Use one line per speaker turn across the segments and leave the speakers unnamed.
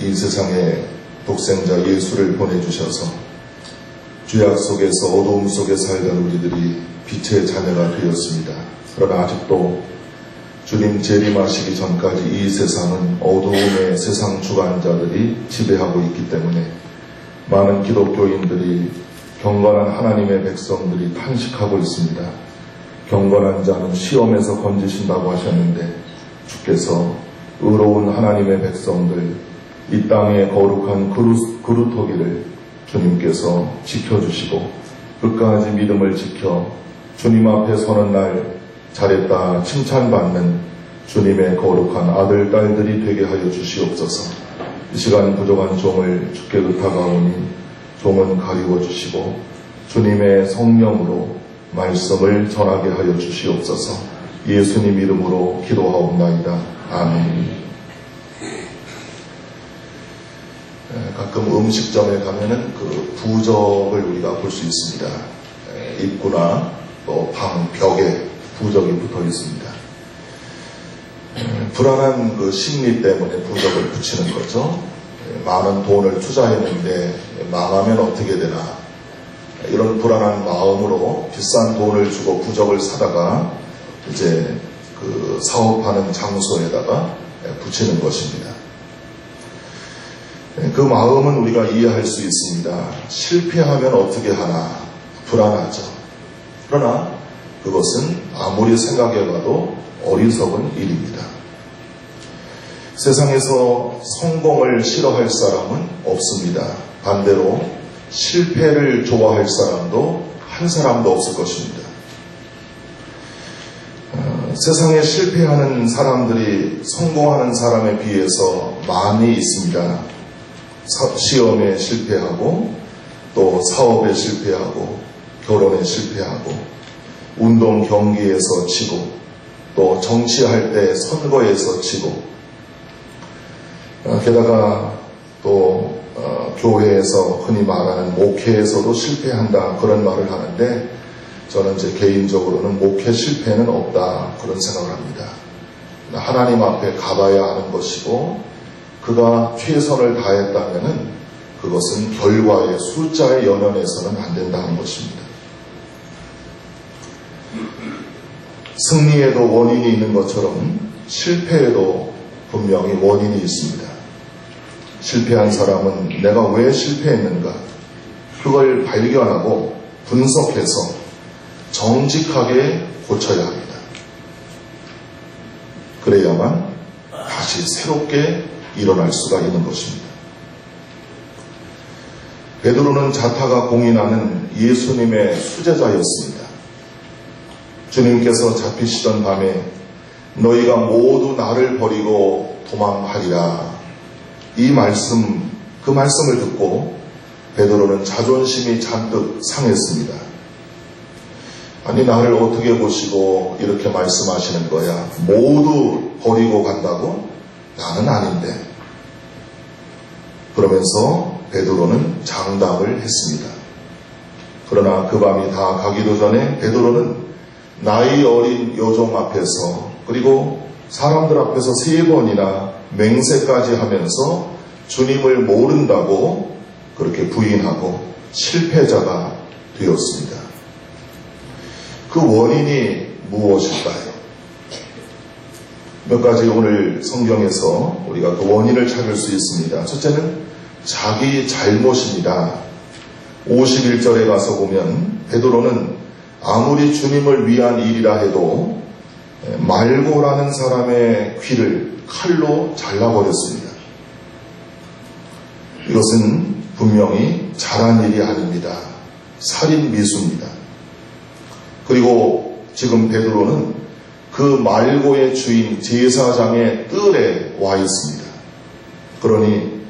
이 세상에 독생자 예수를 보내주셔서 죄악 속에서 어두움 속에 살던 우리들이 빛의 자녀가 되었습니다. 그러나 아직도 주님 재림하시기 전까지 이 세상은 어두움의 세상 주관자들이 지배하고 있기 때문에 많은 기독교인들이 경건한 하나님의 백성들이 탄식하고 있습니다. 경건한 자는 시험에서 건지신다고 하셨는데 주께서 의로운 하나님의 백성들, 이 땅의 거룩한 그루터기를 주님께서 지켜주시고 끝까지 믿음을 지켜 주님 앞에 서는 날 잘했다 칭찬받는 주님의 거룩한 아들, 딸들이 되게 하여 주시옵소서. 이 시간 부족한 종을 주께 의탁하오니 종은 가리워 주시고 주님의 성령으로 말씀을 전하게 하여 주시옵소서. 예수님 이름으로 기도하옵나이다. 아멘. 가끔 음식점에 가면은 그 부적을 우리가 볼 수 있습니다. 입구나 또 방, 벽에 부적이 붙어 있습니다. 불안한 그 심리 때문에 부적을 붙이는 거죠. 많은 돈을 투자했는데 망하면 어떻게 되나, 이런 불안한 마음으로 비싼 돈을 주고 부적을 사다가 이제 그 사업하는 장소에다가 붙이는 것입니다. 그 마음은 우리가 이해할 수 있습니다. 실패하면 어떻게 하나 불안하죠. 그러나 그것은 아무리 생각해봐도 어리석은 일입니다. 세상에서 성공을 싫어할 사람은 없습니다. 반대로 실패를 좋아할 사람도 한 사람도 없을 것입니다. 세상에 실패하는 사람들이 성공하는 사람에 비해서 많이 있습니다. 시험에 실패하고 또 사업에 실패하고 결혼에 실패하고 운동 경기에서 지고 또 정치할 때 선거에서 지고 게다가 또 교회에서 흔히 말하는 목회에서도 실패한다 그런 말을 하는데 저는 제 개인적으로는 목회 실패는 없다 그런 생각을 합니다. 하나님 앞에 가봐야 하는 것이고 그가 최선을 다했다면은 그것은 결과의 숫자에 연연해서는 안 된다는 것입니다. 승리에도 원인이 있는 것처럼 실패에도 분명히 원인이 있습니다. 실패한 사람은 내가 왜 실패했는가 그걸 발견하고 분석해서 정직하게 고쳐야 합니다. 그래야만 다시 새롭게 일어날 수가 있는 것입니다. 베드로는 자타가 공인하는 예수님의 수제자였습니다. 주님께서 잡히시던 밤에 너희가 모두 나를 버리고 도망하리라. 이 말씀, 그 말씀을 듣고 베드로는 자존심이 잔뜩 상했습니다. 아니 나를 어떻게 보시고 이렇게 말씀하시는 거야? 모두 버리고 간다고? 나는 아닌데. 그러면서 베드로는 장담을 했습니다. 그러나 그 밤이 다 가기도 전에 베드로는 나이 어린 여종 앞에서 그리고 사람들 앞에서 3번이나 맹세까지 하면서 주님을 모른다고 그렇게 부인하고 실패자가 되었습니다. 그 원인이 무엇일까요? 몇 가지 오늘 성경에서 우리가 그 원인을 찾을 수 있습니다. 첫째는 자기 잘못입니다. 51절에 가서 보면 베드로는 아무리 주님을 위한 일이라 해도 말고라는 사람의 귀를 칼로 잘라버렸습니다. 이것은 분명히 잘한 일이 아닙니다. 살인 미수입니다. 그리고 지금 베드로는 그 말고의 주인 제사장의 뜰에 와 있습니다. 그러니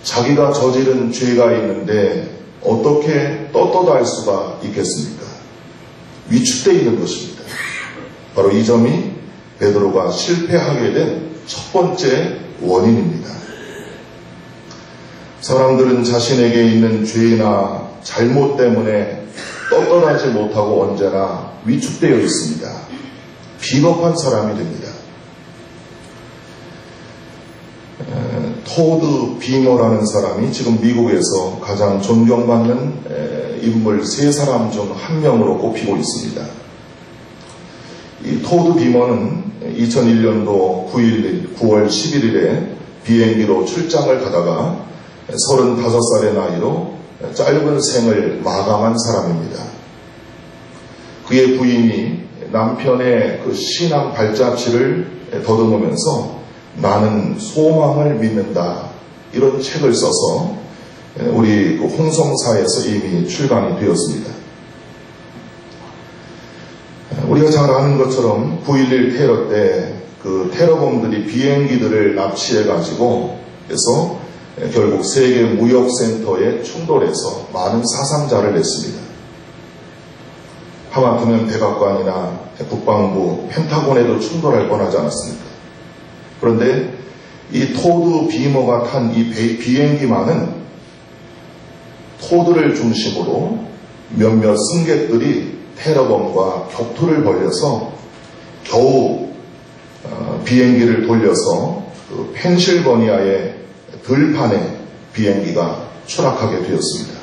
자기가 저지른 죄가 있는데 어떻게 떳떳할 수가 있겠습니까? 위축되어 있는 것입니다. 바로 이 점이 베드로가 실패하게 된 첫 번째 원인입니다. 사람들은 자신에게 있는 죄나 잘못 때문에 떳떳하지 못하고 언제나 위축되어 있습니다. 비겁한 사람이 됩니다. 토드 비머라는 사람이 지금 미국에서 가장 존경받는 인물 3사람 중 한 명으로 꼽히고 있습니다. 이 토드 비머는 2001년도 9월 11일에 비행기로 출장을 가다가 35살의 나이로 짧은 생을 마감한 사람입니다. 그의 부인이 남편의 그 신앙 발자취를 더듬으면서 나는 소망을 믿는다 이런 책을 써서 우리 그 홍성사에서 이미 출간이 되었습니다. 우리가 잘 아는 것처럼 9.11 테러 때 그 테러범들이 비행기들을 납치해가지고 그래서 결국 세계 무역센터에 충돌해서 많은 사상자를 냈습니다. 하마터면 백악관이나 국방부, 펜타곤에도 충돌할 뻔하지 않았습니까? 그런데 이 토드 비머가 탄 이 비행기만은 토드를 중심으로 몇몇 승객들이 테러범과 격투를 벌여서 겨우 비행기를 돌려서 그 펜실버니아의 들판에 비행기가 추락하게 되었습니다.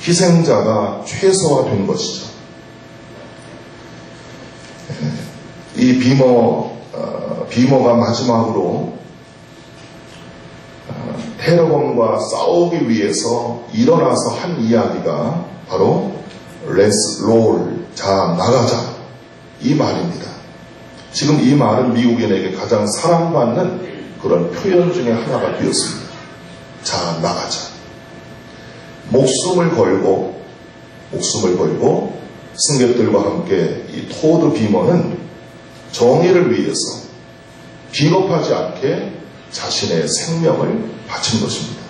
희생자가 최소화된 것이죠. 이 비머가 마지막으로 테러범과 싸우기 위해서 일어나서 한 이야기가 바로 Let's roll, 자 나가자 이 말입니다. 지금 이 말은 미국인에게 가장 사랑받는 그런 표현 중에 하나가 되었습니다. 자 나가자. 목숨을 걸고 승객들과 함께 이 토드 비머는 정의를 위해서 비겁하지 않게 자신의 생명을 바친 것입니다.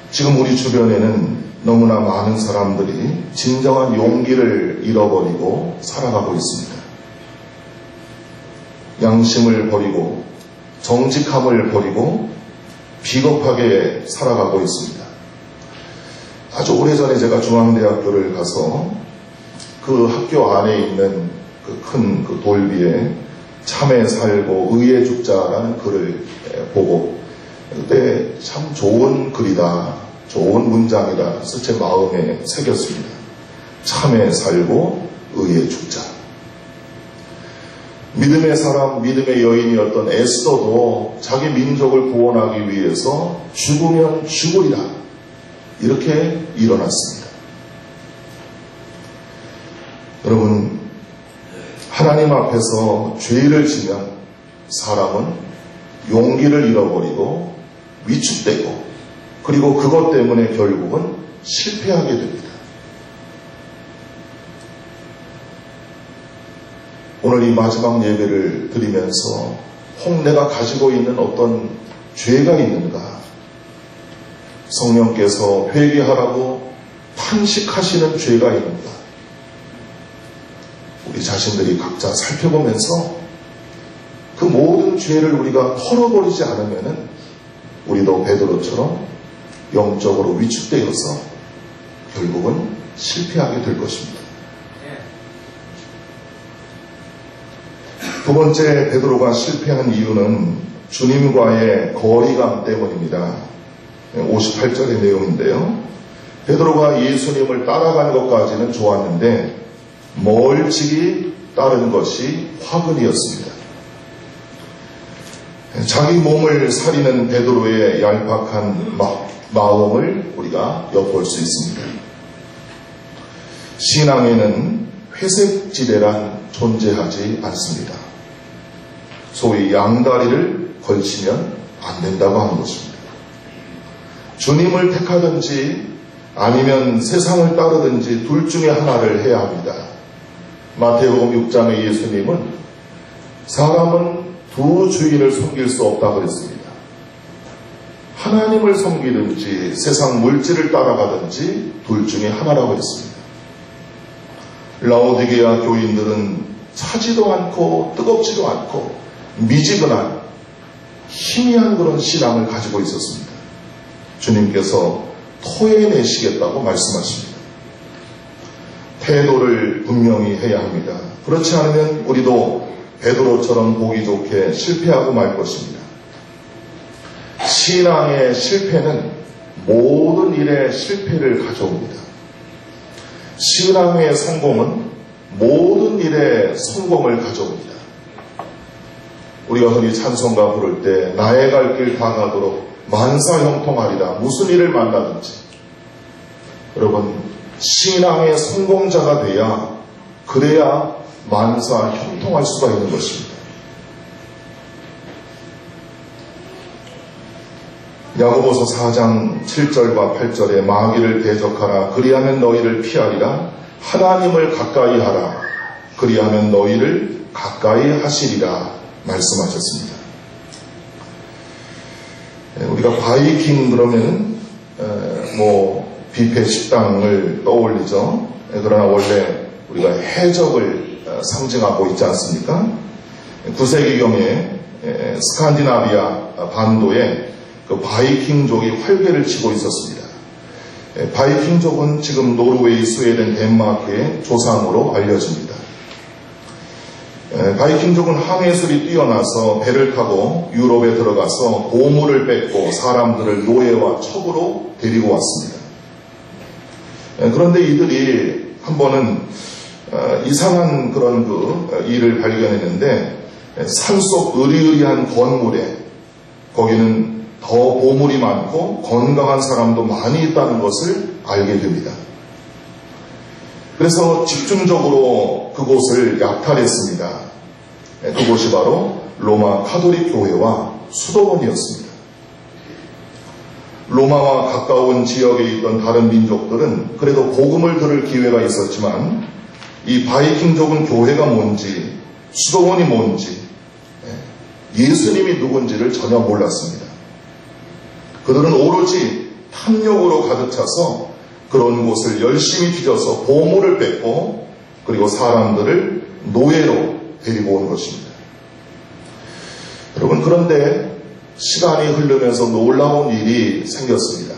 지금 우리 주변에는 너무나 많은 사람들이 진정한 용기를 잃어버리고 살아가고 있습니다. 양심을 버리고 정직함을 버리고 비겁하게 살아가고 있습니다. 아주 오래전에 제가 중앙대학교를 가서 그 학교 안에 있는 그 큰 그 돌비에 참에 살고 의에 죽자라는 글을 보고 그때 참 좋은 글이다, 좋은 문장이다 해서 제 마음에 새겼습니다. 참에 살고 의에 죽자. 믿음의 사람, 믿음의 여인이었던 에스더도 자기 민족을 구원하기 위해서 죽으면 죽으리라 이렇게 일어났습니다. 여러분, 하나님 앞에서 죄를 지면 사람은 용기를 잃어버리고 위축되고 그리고 그것 때문에 결국은 실패하게 됩니다. 오늘 이 마지막 예배를 드리면서 혹 내가 가지고 있는 어떤 죄가 있는가? 성령께서 회개하라고 탄식하시는 죄가 있는가? 우리 자신들이 각자 살펴보면서 그 모든 죄를 우리가 털어버리지 않으면은 우리도 베드로처럼 영적으로 위축되어서 결국은 실패하게 될 것입니다. 두 번째 베드로가 실패한 이유는 주님과의 거리감 때문입니다. 58절의 내용인데요. 베드로가 예수님을 따라간 것까지는 좋았는데 멀찍이 따른 것이 화근이었습니다. 자기 몸을 사리는 베드로의 얄팍한 마음을 우리가 엿볼 수 있습니다. 신앙에는 회색지대란 존재하지 않습니다. 소위 양다리를 걸치면 안 된다고 하는 것입니다. 주님을 택하든지 아니면 세상을 따르든지 둘 중에 하나를 해야 합니다. 마태복음 6장의 예수님은 사람은 두 주인을 섬길 수 없다고 그랬습니다. 하나님을 섬기든지 세상 물질을 따라가든지 둘 중에 하나라고 했습니다. 라오디게아 교인들은 차지도 않고 뜨겁지도 않고 미지근한 희미한 그런 신앙을 가지고 있었습니다. 주님께서 토해내시겠다고 말씀하십니다. 태도를 분명히 해야 합니다. 그렇지 않으면 우리도 베드로처럼 보기 좋게 실패하고 말 것입니다. 신앙의 실패는 모든 일에 실패를 가져옵니다. 신앙의 성공은 모든 일에 성공을 가져옵니다. 우리가 흔히 찬송가 부를 때 나의 갈 길 다 가도록 만사 형통하리라. 무슨 일을 만나든지. 여러분, 신앙의 성공자가 돼야, 그래야 만사 형통할 수가 있는 것입니다. 야고보서 4장 7절과 8절에 마귀를 대적하라. 그리하면 너희를 피하리라. 하나님을 가까이 하라. 그리하면 너희를 가까이 하시리라 말씀하셨습니다. 우리가 바이킹 그러면 뷔페 식당을 떠올리죠. 그러나 원래 우리가 해적을 상징하고 있지 않습니까? 9세기경에 스칸디나비아 반도에 그 바이킹족이 활개를 치고 있었습니다. 바이킹족은 지금 노르웨이, 스웨덴, 덴마크의 조상으로 알려집니다. 바이킹족은 항해술이 뛰어나서 배를 타고 유럽에 들어가서 보물을 뺏고 사람들을 노예와 첩으로 데리고 왔습니다. 그런데 이들이 한 번은 이상한 그런 일을 발견했는데, 산속 으리으리한 건물에 거기는 더 보물이 많고 건강한 사람도 많이 있다는 것을 알게 됩니다. 그래서 집중적으로 그곳을 약탈했습니다. 그곳이 바로 로마 카톨릭 교회와 수도원이었습니다. 로마와 가까운 지역에 있던 다른 민족들은 그래도 복음을 들을 기회가 있었지만, 이 바이킹족은 교회가 뭔지, 수도원이 뭔지, 예수님이 누군지를 전혀 몰랐습니다. 그들은 오로지 탐욕으로 가득 차서 그런 곳을 열심히 뒤져서 보물을 뺏고, 그리고 사람들을 노예로 데리고 온 것입니다. 여러분, 그런데 시간이 흐르면서 놀라운 일이 생겼습니다.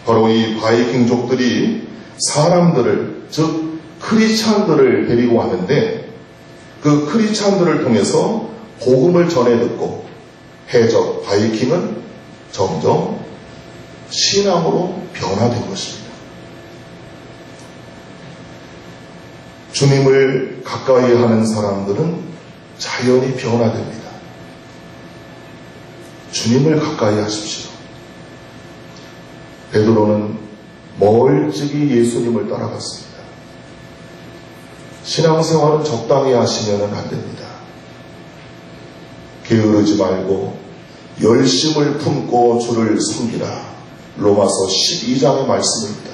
바로 이 바이킹족들이 사람들을, 즉 크리스찬들을 데리고 왔는데, 그 크리스찬들을 통해서 복음을 전해 듣고 해적 바이킹은 점점 신앙으로 변화된 것입니다. 주님을 가까이 하는 사람들은 자연히 변화됩니다. 주님을 가까이 하십시오. 베드로는 멀찍이 예수님을 따라갔습니다. 신앙생활은 적당히 하시면 안 됩니다. 게으르지 말고 열심을 품고 주를 섬기라. 로마서 12장의 말씀입니다.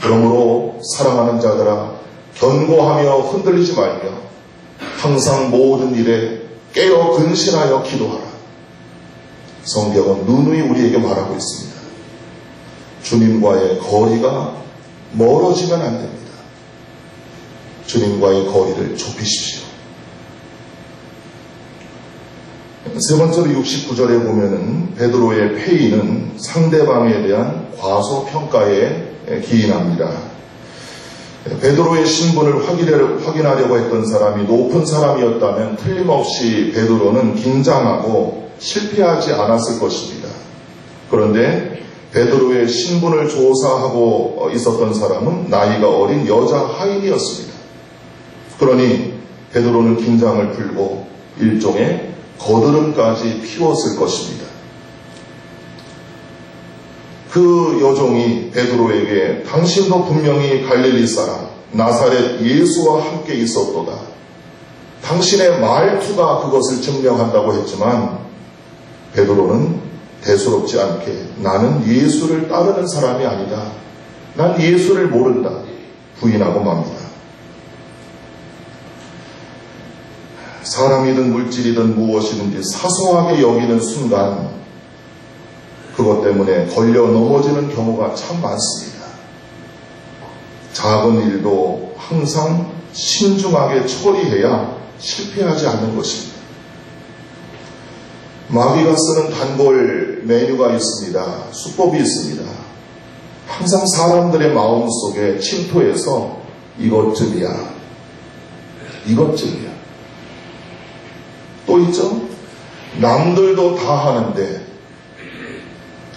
그러므로 사랑하는 자들아, 견고하며 흔들리지 말며 항상 모든 일에 깨어 근신하여 기도하라. 성경은 누누이 우리에게 말하고 있습니다. 주님과의 거리가 멀어지면 안 됩니다. 주님과의 거리를 좁히십시오. 세 번째로 69절에 보면은 베드로의 폐의는 상대방에 대한 과소평가에 기인합니다. 베드로의 신분을 확인하려고 했던 사람이 높은 사람이었다면 틀림없이 베드로는 긴장하고 실패하지 않았을 것입니다. 그런데 베드로의 신분을 조사하고 있었던 사람은 나이가 어린 여자 하인이었습니다. 그러니 베드로는 긴장을 풀고 일종의 거드름까지 피웠을 것입니다. 그 여종이 베드로에게 당신도 분명히 갈릴리 사람 나사렛 예수와 함께 있었도다. 당신의 말투가 그것을 증명한다고 했지만 베드로는 대수롭지 않게 나는 예수를 따르는 사람이 아니다. 난 예수를 모른다. 부인하고 맙니다. 사람이든 물질이든 무엇이든지 사소하게 여기는 순간 그것 때문에 걸려 넘어지는 경우가 참 많습니다. 작은 일도 항상 신중하게 처리해야 실패하지 않는 것입니다. 마귀가 쓰는 단골 메뉴가 있습니다. 수법이 있습니다. 항상 사람들의 마음속에 침투해서 이것쯤이야. 이것쯤이야. 또 있죠. 남들도 다 하는데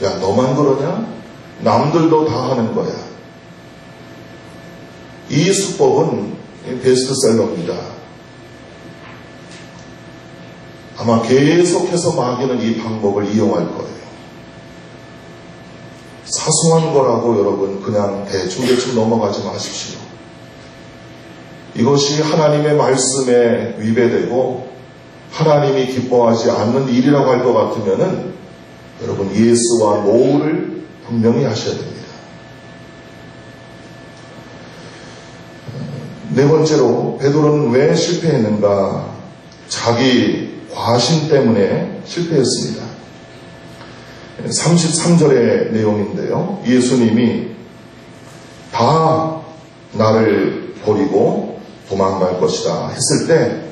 야 너만 그러냐? 남들도 다 하는 거야. 이 수법은 베스트셀러입니다. 아마 계속해서 마귀는 이 방법을 이용할 거예요. 사소한 거라고 여러분 그냥 대충 넘어가지 마십시오. 이것이 하나님의 말씀에 위배되고 하나님이 기뻐하지 않는 일이라고 할 것 같으면은 여러분 예스와 노를 분명히 하셔야 됩니다. 네 번째로 베드로는 왜 실패했는가? 자기 과신 때문에 실패했습니다. 33절의 내용인데요. 예수님이 다 나를 버리고 도망갈 것이다 했을 때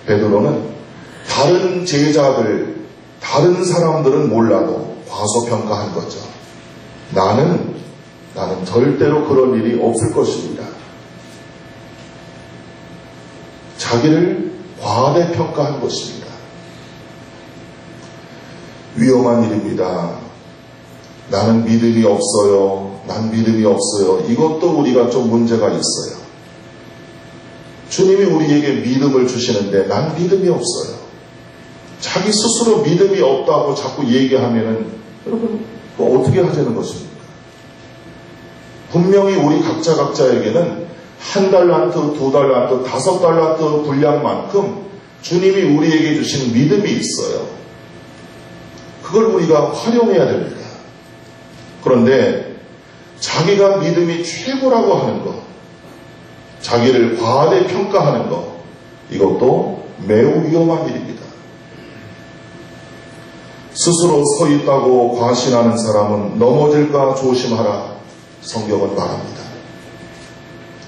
베드로는 다른 제자들, 다른 사람들은 몰라도 과소평가한 거죠. 나는 절대로 그런 일이 없을 것입니다. 자기를 과대평가한 것입니다. 위험한 일입니다. 나는 믿음이 없어요. 난 믿음이 없어요. 이것도 우리가 좀 문제가 있어요. 주님이 우리에게 믿음을 주시는데 난 믿음이 없어요. 자기 스스로 믿음이 없다고 자꾸 얘기하면은 여러분 어떻게 하자는 것입니까? 분명히 우리 각자에게는 1달란트, 2달란트, 5달란트 분량만큼 주님이 우리에게 주신 믿음이 있어요. 그걸 우리가 활용해야 됩니다. 그런데 자기가 믿음이 최고라고 하는 것, 자기를 과대평가하는 것, 이것도 매우 위험한 일입니다. 스스로 서 있다고 과신하는 사람은 넘어질까 조심하라 성경은 말합니다.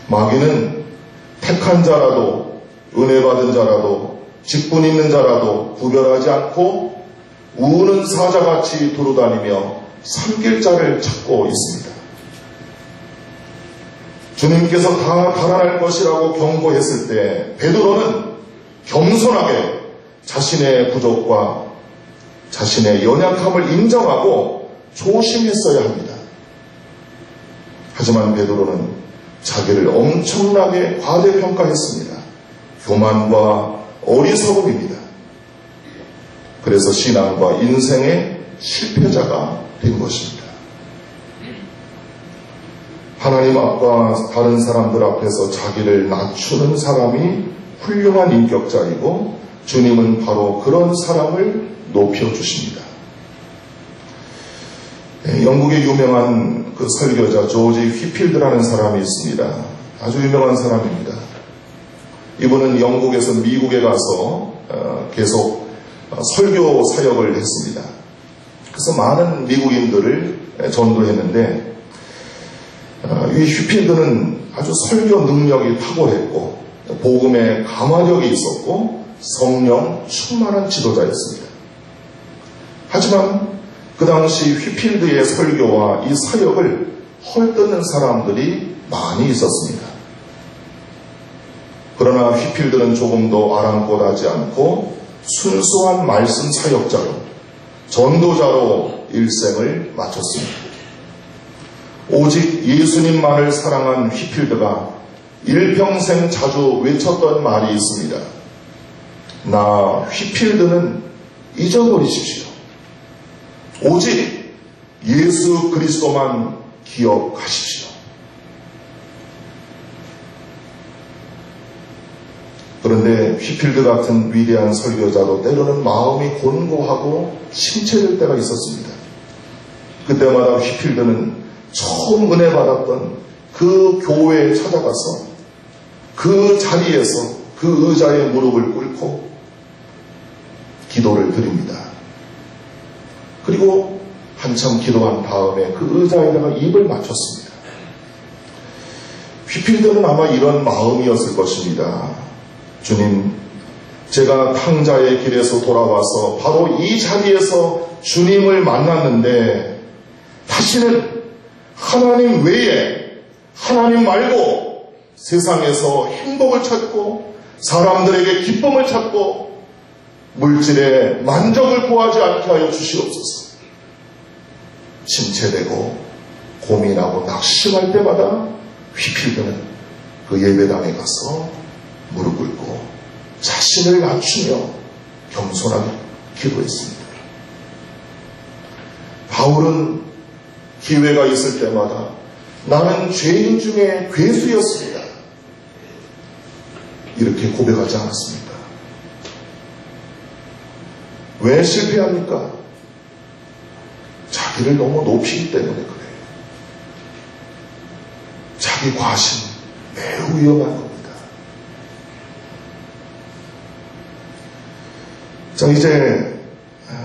마귀는 택한 자라도 은혜 받은 자라도 직분 있는 자라도 구별하지 않고 우는 사자같이 두루다니며 삼킬 자를 찾고 있습니다. 주님께서 다 달아날 것이라고 경고했을 때 베드로는 겸손하게 자신의 부족과 자신의 연약함을 인정하고 조심했어야 합니다. 하지만 베드로는 자기를 엄청나게 과대평가했습니다. 교만과 어리석음입니다. 그래서 신앙과 인생의 실패자가 된 것입니다. 하나님 앞과 다른 사람들 앞에서 자기를 낮추는 사람이 훌륭한 인격자이고 주님은 바로 그런 사람을 높여주십니다. 영국의 유명한 그 설교자 조지 휘필드라는 사람이 있습니다. 아주 유명한 사람입니다. 이분은 영국에서 미국에 가서 계속 설교 사역을 했습니다. 그래서 많은 미국인들을 전도했는데 이 휘필드는 아주 설교 능력이 탁월했고 복음에 감화력이 있었고 성령 충만한 지도자였습니다. 하지만 그 당시 휘필드의 설교와 이 사역을 헐뜯는 사람들이 많이 있었습니다. 그러나 휘필드는 조금도 아랑곳하지 않고 순수한 말씀 사역자로 전도자로 일생을 마쳤습니다. 오직 예수님만을 사랑한 휘필드가 일평생 자주 외쳤던 말이 있습니다. 나 휘필드는 잊어버리십시오. 오직 예수 그리스도만 기억하십시오. 그런데 휘필드 같은 위대한 설교자도 때로는 마음이 곤고하고 심체될 때가 있었습니다. 그때마다 휘필드는 처음 은혜 받았던 그 교회에 찾아가서 그 자리에서 그 의자에 무릎을 꿇고 기도를 드립니다. 그리고 한참 기도한 다음에 그 의자에다가 입을 맞췄습니다. 휘필드는 아마 이런 마음이었을 것입니다. 주님, 제가 탕자의 길에서 돌아와서 바로 이 자리에서 주님을 만났는데 다시는 하나님 외에 하나님 말고 세상에서 행복을 찾고 사람들에게 기쁨을 찾고 물질의 만족을 구하지 않게 하여 주시옵소서. 침체되고 고민하고 낙심할 때마다 휘필드는 그 예배당에 가서 무릎 꿇고 자신을 낮추며 겸손하게 기도했습니다. 바울은 기회가 있을 때마다 나는 죄인 중에 괴수였습니다. 이렇게 고백하지 않았습니까? 왜 실패합니까? 자기를 너무 높이기 때문에 그래요. 자기 과신 매우 위험한 겁니다. 자, 이제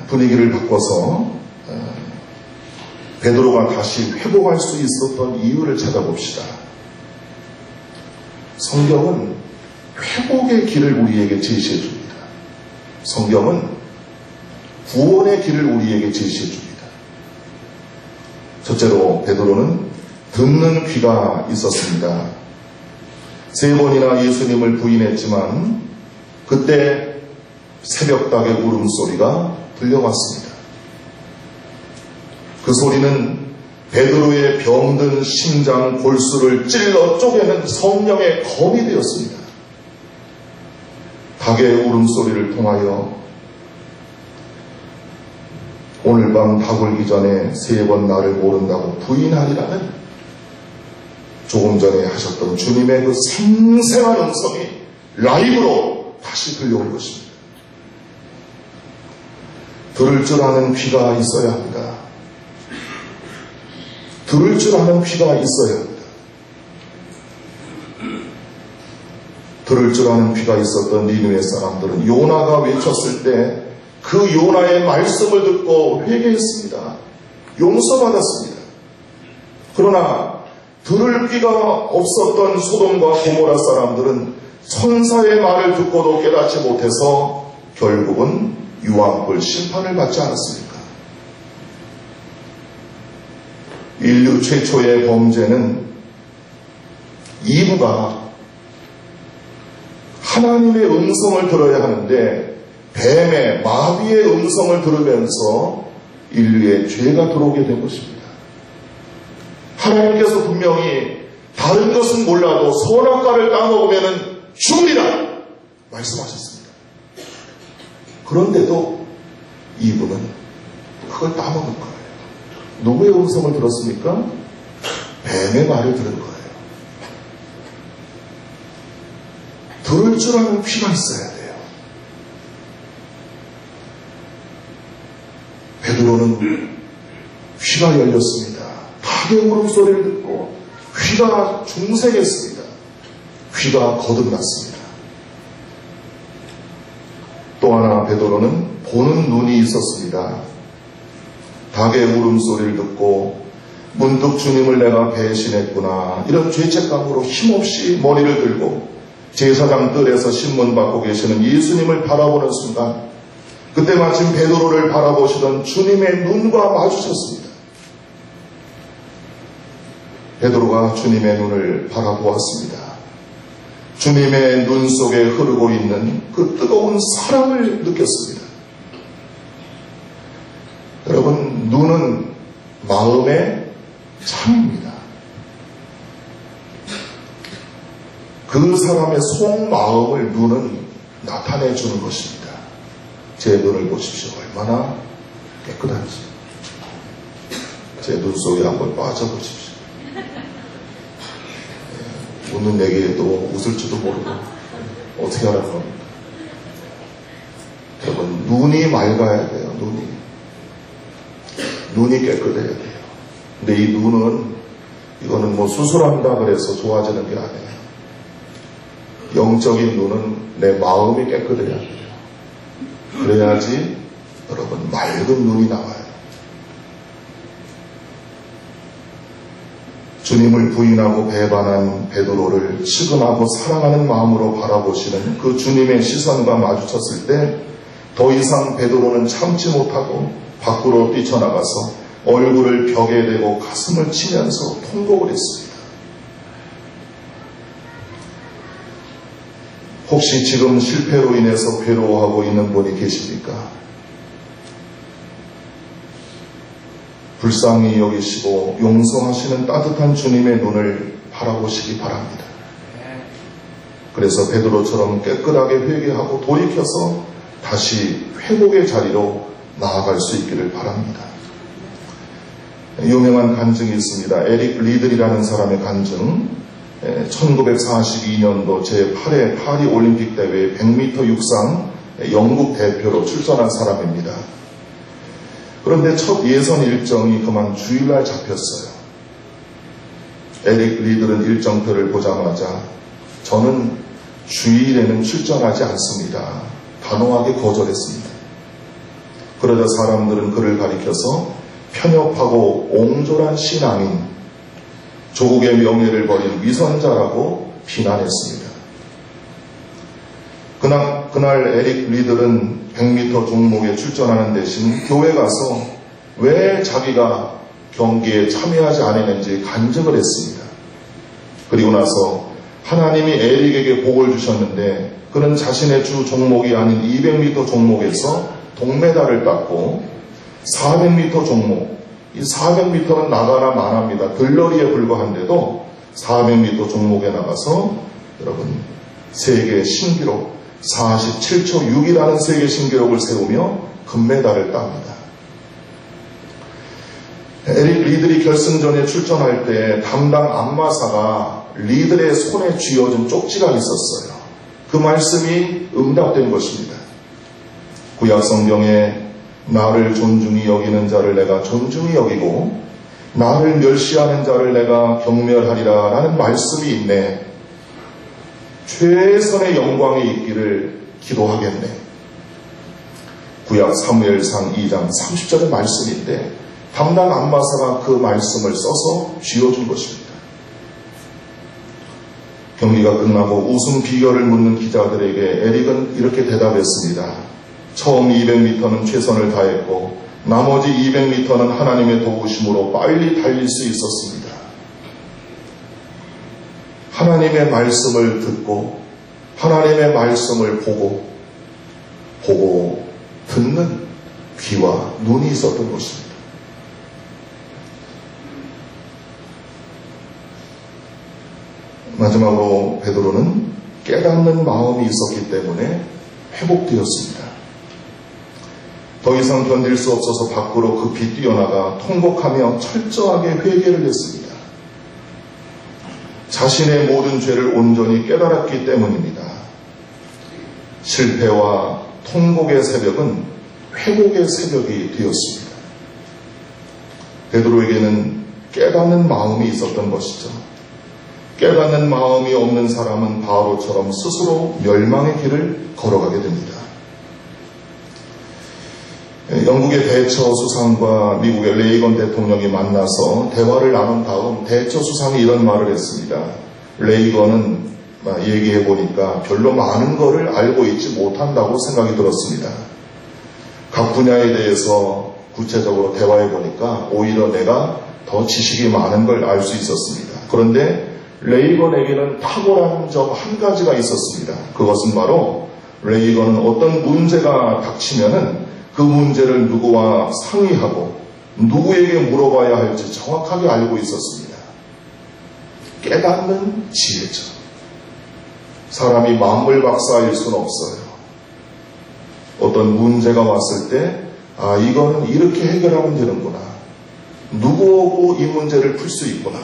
분위기를 바꿔서 베드로가 다시 회복할 수 있었던 이유를 찾아봅시다. 성경은 회복의 길을 우리에게 제시해 줍니다. 성경은 구원의 길을 우리에게 제시해 줍니다. 첫째로 베드로는 듣는 귀가 있었습니다. 3번이나 예수님을 부인했지만 그때 새벽닭의 울음소리가 들려왔습니다. 그 소리는 베드로의 병든 심장 골수를 찔러 쪼개는 성령의 검이 되었습니다. 닭의 울음소리를 통하여 오늘 밤 닭 울기 전에 3번 나를 모른다고 부인하리라는 조금 전에 하셨던 주님의 그 생생한 음성이 라이브로 다시 들려온 것입니다. 들을 줄 아는 귀가 있어야 합니다. 들을 줄 아는 귀가 있어야 합니다. 들을 줄 아는 귀가 있었던 니느웨 사람들은 요나가 외쳤을 때 그 요나의 말씀을 듣고 회개했습니다. 용서받았습니다. 그러나 들을 귀가 없었던 소돔과 고모라 사람들은 천사의 말을 듣고도 깨닫지 못해서 결국은 유황불 심판을 받지 않았습니까? 인류 최초의 범죄는 이브가 하나님의 음성을 들어야 하는데 뱀의 마귀의 음성을 들으면서 인류의 죄가 들어오게 된 것입니다. 하나님께서 분명히 다른 것은 몰라도 선악과를 따먹으면 죽으리라 말씀하셨습니다. 그런데도 이브는 그걸 따먹은 거예요. 누구의 음성을 들었습니까? 뱀의 말을 들은 거예요. 들을 줄 아는 귀가 있어야 돼요. 베드로는 귀가 열렸습니다. 닭의 울음소리를 듣고 귀가 중생했습니다. 귀가 거듭났습니다. 또 하나 베드로는 보는 눈이 있었습니다. 닭의 울음소리를 듣고 문득 주님을 내가 배신했구나 이런 죄책감으로 힘없이 머리를 들고 제사장 뜰에서 신문 받고 계시는 예수님을 바라보는 순간 그때 마침 베드로를 바라보시던 주님의 눈과 마주쳤습니다. 베드로가 주님의 눈을 바라보았습니다. 주님의 눈 속에 흐르고 있는 그 뜨거운 사랑을 느꼈습니다. 여러분, 눈은 마음의 창입니다. 그 사람의 속마음을 눈은 나타내주는 것입니다. 제 눈을 보십시오. 얼마나 깨끗한지. 제 눈 속에 한번 빠져보십시오. 웃는 얘기에도 웃을 줄도 모르고 어떻게 하라는 겁니까? 여러분, 눈이 맑아야 돼요. 눈이 깨끗해야 돼요. 근데 이 눈은 이거는 뭐 수술한다 그래서 좋아지는 게 아니에요. 영적인 눈은 내 마음이 깨끗해야 돼요. 그래야지 여러분 맑은 눈이 나와요. 주님을 부인하고 배반한 베드로를 측은하고 사랑하는 마음으로 바라보시는 그 주님의 시선과 마주쳤을 때 더 이상 베드로는 참지 못하고 밖으로 뛰쳐나가서 얼굴을 벽에 대고 가슴을 치면서 통곡을 했습니다. 혹시 지금 실패로 인해서 괴로워하고 있는 분이 계십니까? 불쌍히 여기시고 용서하시는 따뜻한 주님의 눈을 바라보시기 바랍니다. 그래서 베드로처럼 깨끗하게 회개하고 돌이켜서 다시 회복의 자리로 나아갈 수 있기를 바랍니다. 유명한 간증이 있습니다. 에릭 리들이라는 사람의 간증. 1942년도 제8회 파리 올림픽 대회 100m 육상 영국 대표로 출전한 사람입니다. 그런데 첫 예선 일정이 그만 주일날 잡혔어요. 에릭 리들은 일정표를 보자마자 저는 주일에는 출전하지 않습니다. 단호하게 거절했습니다. 그러자 사람들은 그를 가리켜서 편협하고 옹졸한 신앙인, 조국의 명예를 버린 위선자라고 비난했습니다. 그날 에릭 리들은 100m 종목에 출전하는 대신 교회 가서 왜 자기가 경기에 참여하지 않았는지 간증을 했습니다. 그리고 나서 하나님이 에릭에게 복을 주셨는데 그는 자신의 주 종목이 아닌 200m 종목에서 동메달을 땄고 400m 종목, 이 400m는 나가나 마나입니다. 들러리에 불과한데도 400m 종목에 나가서 여러분 세계 신기록 47초 6이라는 세계 신기록을 세우며 금메달을 땁니다. 에릭 리들이 결승전에 출전할 때 담당 안마사가 리들의 손에 쥐어준 쪽지가 있었어요. 그 말씀이 응답된 것입니다. 구약 성경에 나를 존중히 여기는 자를 내가 존중히 여기고 나를 멸시하는 자를 내가 경멸하리라 라는 말씀이 있네. 최선의 영광이 있기를 기도하겠네. 구약 사무엘상 2장 30절의 말씀인데 담당 안마사가 그 말씀을 써서 쥐어준 것입니다. 경기가 끝나고 우승 비결을 묻는 기자들에게 에릭은 이렇게 대답했습니다. 처음 200m는 최선을 다했고 나머지 200m는 하나님의 도우심으로 빨리 달릴 수 있었습니다. 하나님의 말씀을 듣고 하나님의 말씀을 보고 듣는 귀와 눈이 있었던 것입니다. 마지막으로 베드로는 깨닫는 마음이 있었기 때문에 회복되었습니다. 더 이상 견딜 수 없어서 밖으로 급히 뛰어나가 통곡하며 철저하게 회개를 했습니다. 자신의 모든 죄를 온전히 깨달았기 때문입니다. 실패와 통곡의 새벽은 회복의 새벽이 되었습니다. 베드로에게는 깨닫는 마음이 있었던 것이죠. 깨닫는 마음이 없는 사람은 바로처럼 스스로 멸망의 길을 걸어가게 됩니다. 영국의 대처 수상과 미국의 레이건 대통령이 만나서 대화를 나눈 다음 대처 수상이 이런 말을 했습니다. 레이건은 얘기해 보니까 별로 많은 것을 알고 있지 못한다고 생각이 들었습니다. 각 분야에 대해서 구체적으로 대화해 보니까 오히려 내가 더 지식이 많은 걸 알 수 있었습니다. 그런데 레이건에게는 탁월한 점 한 가지가 있었습니다. 그것은 바로 레이건은 어떤 문제가 닥치면은 그 문제를 누구와 상의하고 누구에게 물어봐야 할지 정확하게 알고 있었습니다. 깨닫는 지혜죠. 사람이 만물박사일 수는 없어요. 어떤 문제가 왔을 때 이거는 이렇게 해결하면 되는구나. 누구하고 이 문제를 풀 수 있구나.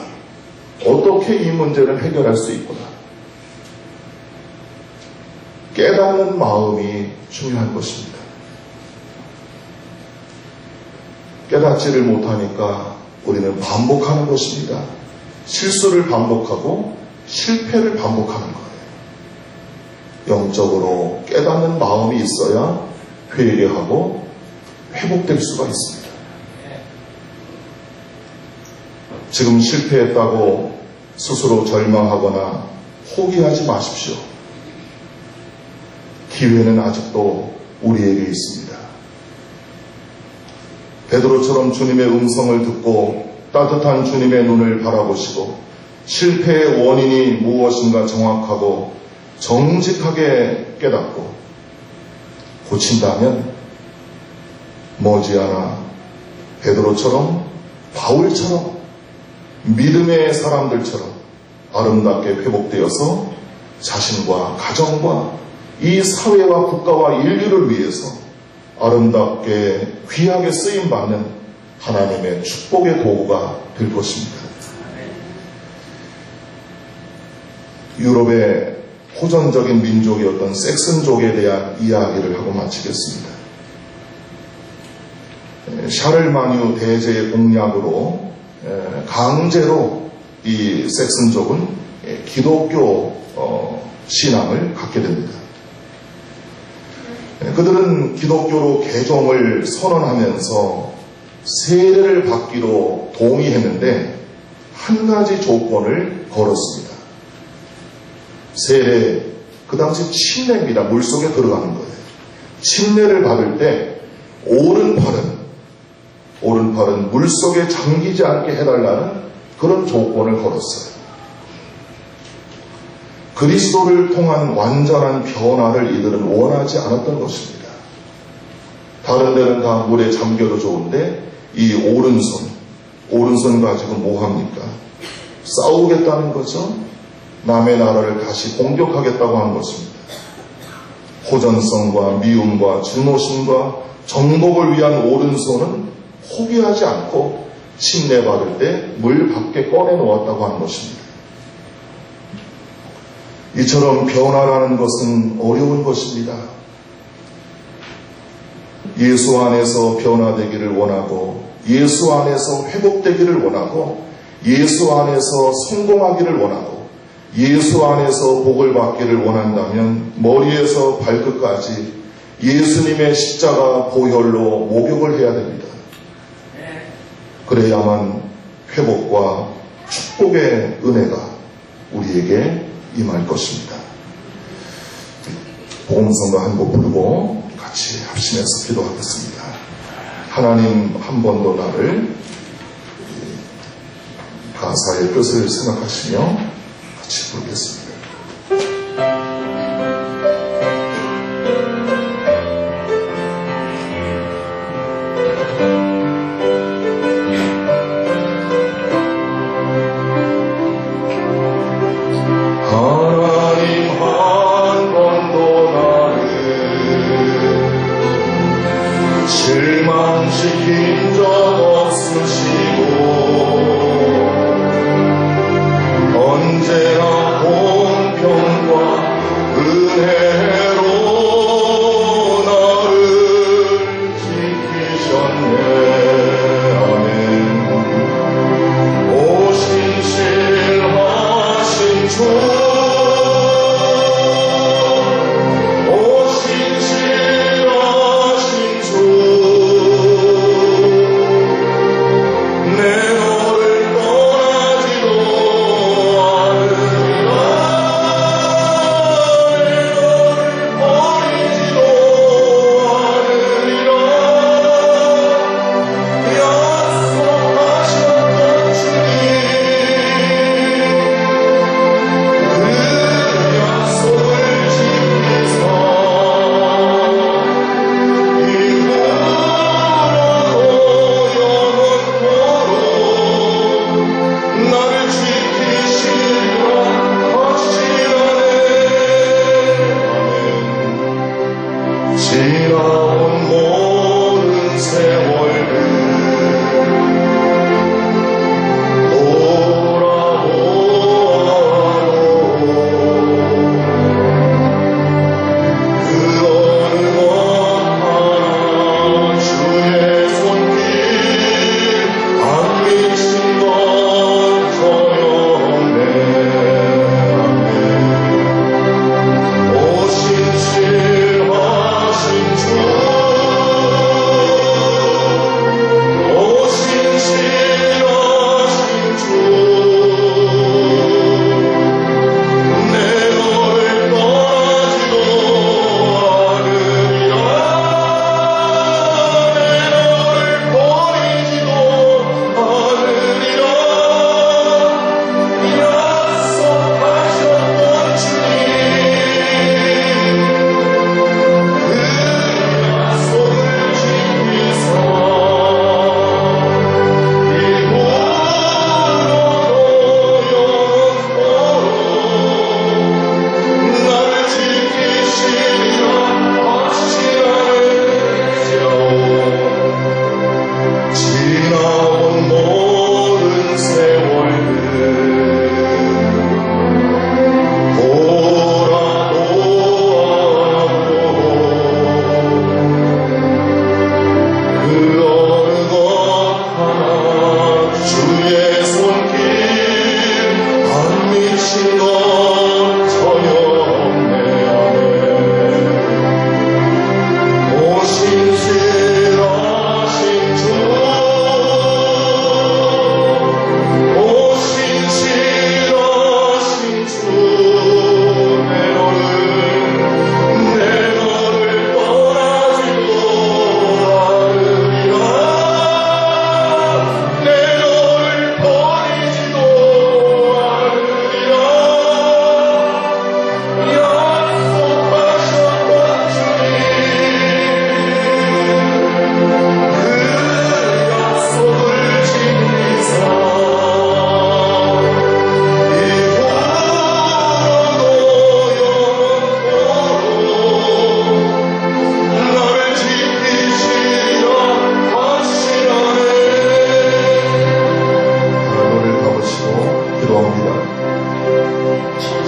어떻게 이 문제를 해결할 수 있구나. 깨닫는 마음이 중요한 것입니다. 깨닫지를 못하니까 우리는 반복하는 것입니다. 실수를 반복하고 실패를 반복하는 거예요. 영적으로 깨닫는 마음이 있어야 회개하고 회복될 수가 있습니다. 지금 실패했다고 스스로 절망하거나 포기하지 마십시오. 기회는 아직도 우리에게 있습니다. 베드로처럼 주님의 음성을 듣고 따뜻한 주님의 눈을 바라보시고 실패의 원인이 무엇인가 정확하고 정직하게 깨닫고 고친다면 머지않아 베드로처럼 바울처럼 믿음의 사람들처럼 아름답게 회복되어서 자신과 가정과 이 사회와 국가와 인류를 위해서 아름답게 귀하게 쓰임받는 하나님의 축복의 도구가 될 것입니다. 유럽의 호전적인 민족이었던 섹슨족에 대한 이야기를 하고 마치겠습니다. 샤를마뉴 대제의 공약으로 강제로 이 섹슨족은 기독교 신앙을 갖게 됩니다. 그들은 기독교로 개종을 선언하면서 세례를 받기로 동의했는데 한 가지 조건을 걸었습니다. 세례, 그 당시 침례입니다. 물속에 들어가는 거예요. 침례를 받을 때 오른팔은 물속에 잠기지 않게 해달라는 그런 조건을 걸었어요. 그리스도를 통한 완전한 변화를 이들은 원하지 않았던 것입니다. 다른 데는 다 물에 잠겨도 좋은데 이 오른손 가지고 뭐합니까? 싸우겠다는 거죠. 남의 나라를 다시 공격하겠다고 하는 것입니다. 호전성과 미움과 증오심과 정복을 위한 오른손은 포기하지 않고 침례받을 때 물 밖에 꺼내놓았다고 하는 것입니다. 이처럼 변화라는 것은 어려운 것입니다. 예수 안에서 변화되기를 원하고 예수 안에서 회복되기를 원하고 예수 안에서 성공하기를 원하고 예수 안에서 복을 받기를 원한다면 머리에서 발끝까지 예수님의 십자가 보혈로 목욕을 해야 됩니다. 그래야만 회복과 축복의 은혜가 우리에게 임할 것입니다. 복음성가 한 곡 부르고 같이 합심해서 기도하겠습니다. 하나님 한 번도 나를 가사의 뜻을 생각하시며 같이 부르겠습니다.
실망시킨 적 없으시고 언제나 공평과 은혜로 나를 지키셨네. 아멘. 오 신실하신 주, 지나온 모든 세월들 돌아보아도 그 어느 것 하나 주의 손길 안 미친 것 전혀 없네. 오 신실하신 주,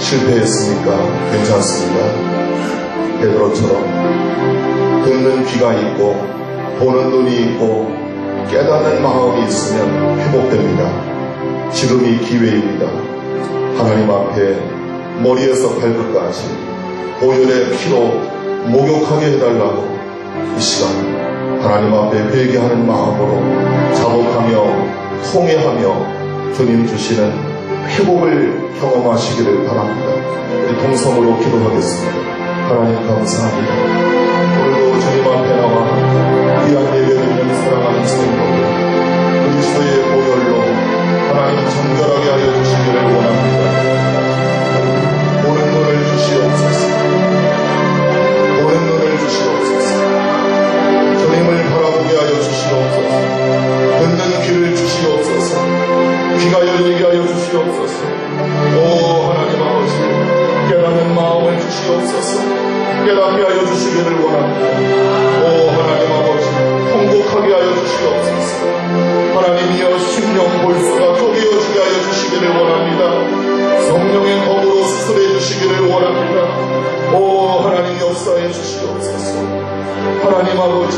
실패했습니까? 괜찮습니다. 베드로처럼 듣는 귀가 있고 보는 눈이 있고 깨닫는 마음이 있으면 회복됩니다. 지금이 기회입니다. 하나님 앞에 머리에서 발끝까지 보혈의 피로 목욕하게 해달라고 이 시간 하나님 앞에 회개하는 마음으로 자복하며 통회하며 주님 주시는 회복을 경험하시기를 바랍니다. 우리 동성으로 기도하겠습니다. 하나님 감사합니다. 오늘도 주님 앞에 나와 귀한 예배드리는 사랑하는 성도들 그리스도의 보혈로 하나님 정결하게 하여 주시기를 원합니다. 보는 눈을 주시옵소서. 보는 눈을 주시옵소서. 주님을 바라보게 하여 주시옵소서. 듣는 귀를 주시옵소서. 귀가 열리게 하여 주시옵소서. 오 하나님 아버지 깨닫는 마음을 주시옵소서. 깨닫게 하여 주시기를 원합니다. 오 하나님 아버지 통곡하게 하여 주시옵소서. 하나님이여 심령 골수가 쪼개어지게 하여 주시기를 원합니다. 성령의 검으로 수술해 주시기를 원합니다. 오 하나님 역사해 주시옵소서. 하나님 아버지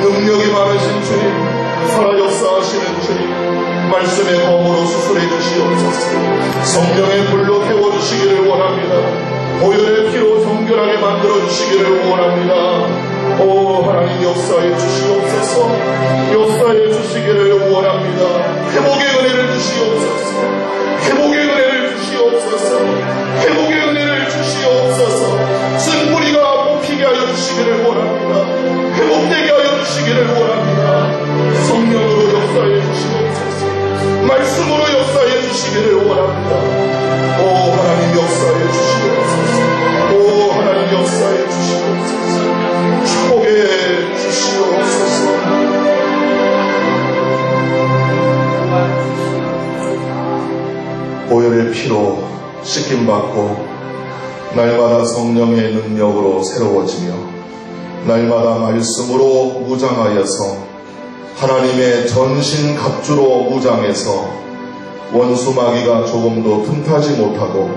능력이 많으신 주님 살아 역사하시는 주님 말씀의 검으로 수술해 주시옵소서. 성령의 불로 태워주시기를 원합니다. 보혈의 피로 정결하게 만들어주시기를 원합니다. 오 하나님 역사해 주시옵소서. 역사해 주시기를 원합니다. 회복의 은혜를 주시옵소서. 회복의 은혜를 주시옵소서. 회복의 은혜를 주시옵소서. 쓴 뿌리가 뽑히게 하여 주시기를 원합니다. 회복되게 하여 주시기를 원합니다. 성령으로 역사해 주시옵소서. 말씀으로 역사해 주시기를 원합니다. 오 하나님 역사해 주시옵소서. 오 하나님 역사해 주시옵소서. 축복해 주시옵소서. 보혈의 피로 씻김받고 날마다 성령의 능력으로 새로워지며 날마다 말씀으로 무장하여서 하나님의 전신 갑주로 무장해서 원수 마귀가 조금도 틈타지 못하고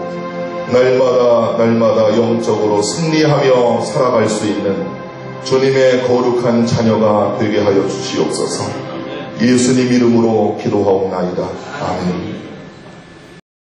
날마다 영적으로 승리하며 살아갈 수 있는 주님의 거룩한 자녀가 되게 하여 주시옵소서. 예수님 이름으로 기도하옵나이다. 아멘.